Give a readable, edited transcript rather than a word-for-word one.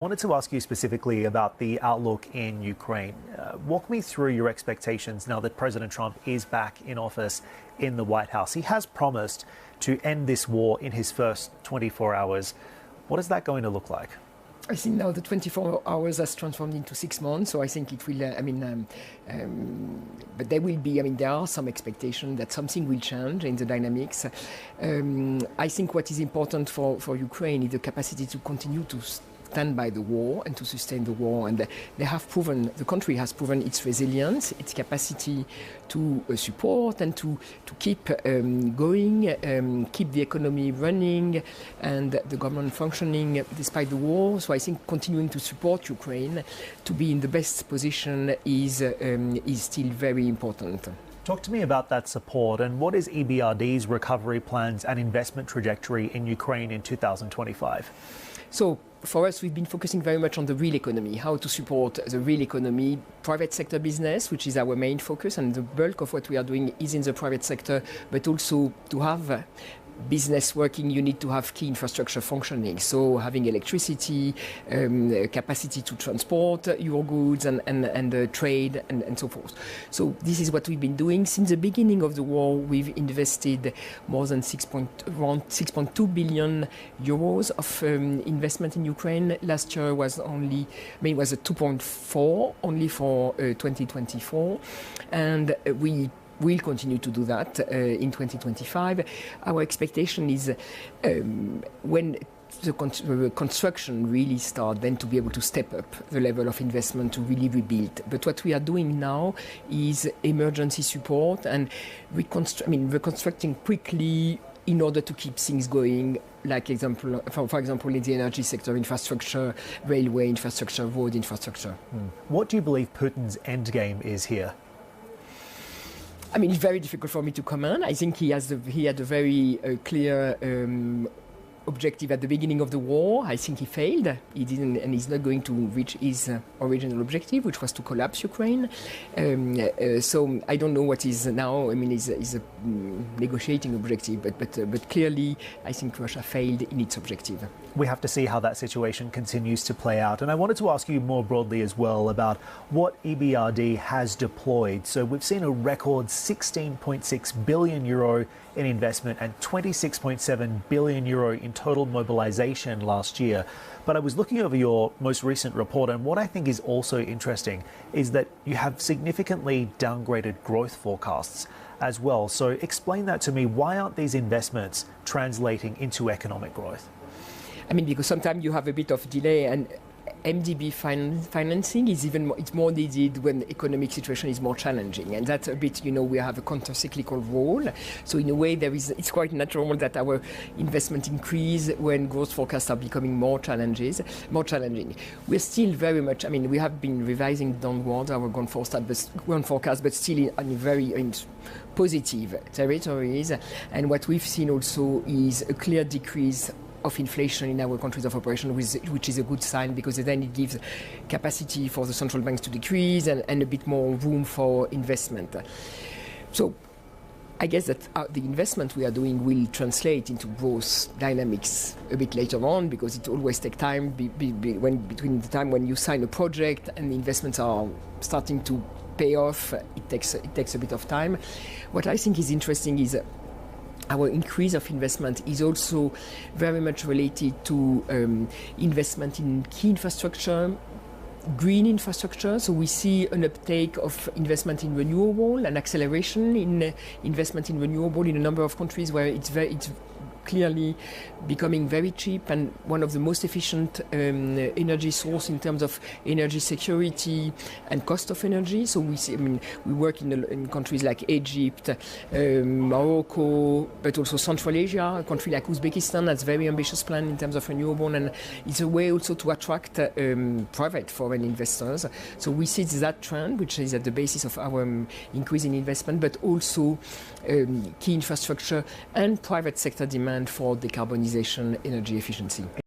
I wanted to ask you specifically about the outlook in Ukraine. Walk me through your expectations now that President Trump is back in office in the White House. He has promised to end this war in his first 24 hours. What is that going to look like? I think now the 24 hours has transformed into 6 months, so I think it will, but there will be, there are some expectations that something will change in the dynamics. I think what is important for Ukraine is the capacity to continue to stand by the war and to sustain the war, and the country has proven its resilience, its capacity to support and to keep going, keep the economy running and the government functioning despite the war. So I think continuing to support Ukraine to be in the best position is still very important. Talk to me about that support, and what is EBRD's recovery plans and investment trajectory in Ukraine in 2025? So for us, we've been focusing very much on the real economy, how to support the real economy, private sector business, which is our main focus, and the bulk of what we are doing is in the private sector, but also to have business working, you need to have key infrastructure functioning. So having electricity, capacity to transport your goods and trade and so forth. So this is what we've been doing. Since the beginning of the war, we've invested more than around 6.2 billion euros of investment in Ukraine. Last year was only, was a 2.4 only for 2024. And we will continue to do that in 2025. Our expectation is when the construction really starts, then to be able to step up the level of investment to really rebuild. But what we are doing now is emergency support and reconstructing quickly in order to keep things going, like for example, in the energy sector, infrastructure, railway infrastructure, road infrastructure. What do you believe Putin's endgame is here? It's very difficult for me to comment. I think he had a very clear objective at the beginning of the war. I think he failed. He didn't, and he's not going to reach his original objective, which was to collapse Ukraine. So I don't know what is now. Is a negotiating objective, but clearly, I think Russia failed in its objective. We have to see how that situation continues to play out. And I wanted to ask you more broadly as well about what EBRD has deployed. So we've seen a record 16.6 billion euro in investment and 26.7 billion euro in total mobilization last year. But I was looking over your most recent report, and what I think is also interesting is that you have significantly downgraded growth forecasts as well. So explain that to me. Why aren't these investments translating into economic growth? Because sometimes you have a bit of delay, and MDB financing is it's more needed when the economic situation is more challenging, and that's a bit, we have a counter-cyclical role. So in a way, it's quite natural that our investment increase when growth forecasts are becoming more challenging. We're still very much, we have been revising downward our growth forecast, but still in very positive territories. And what we've seen also is a clear decrease of inflation in our countries of operation, which is a good sign, because then it gives capacity for the central banks to decrease and a bit more room for investment. So I guess that the investment we are doing will translate into growth dynamics a bit later on, because it always takes time between the time when you sign a project and the investments are starting to pay off. It takes a bit of time. What I think is interesting is our increase of investment is also very much related to investment in key infrastructure, green infrastructure. So we see an uptake of investment in renewable and acceleration in investment in renewable in a number of countries where it's clearly becoming very cheap and one of the most efficient energy source in terms of energy security and cost of energy. So we see, we work in countries like Egypt, Morocco, but also Central Asia. A country like Uzbekistan has very ambitious plan in terms of renewable, and it's a way also to attract private foreign investors. So we see that trend, which is at the basis of our increase in investment, but also key infrastructure and private sector demand for decarbonization, energy efficiency.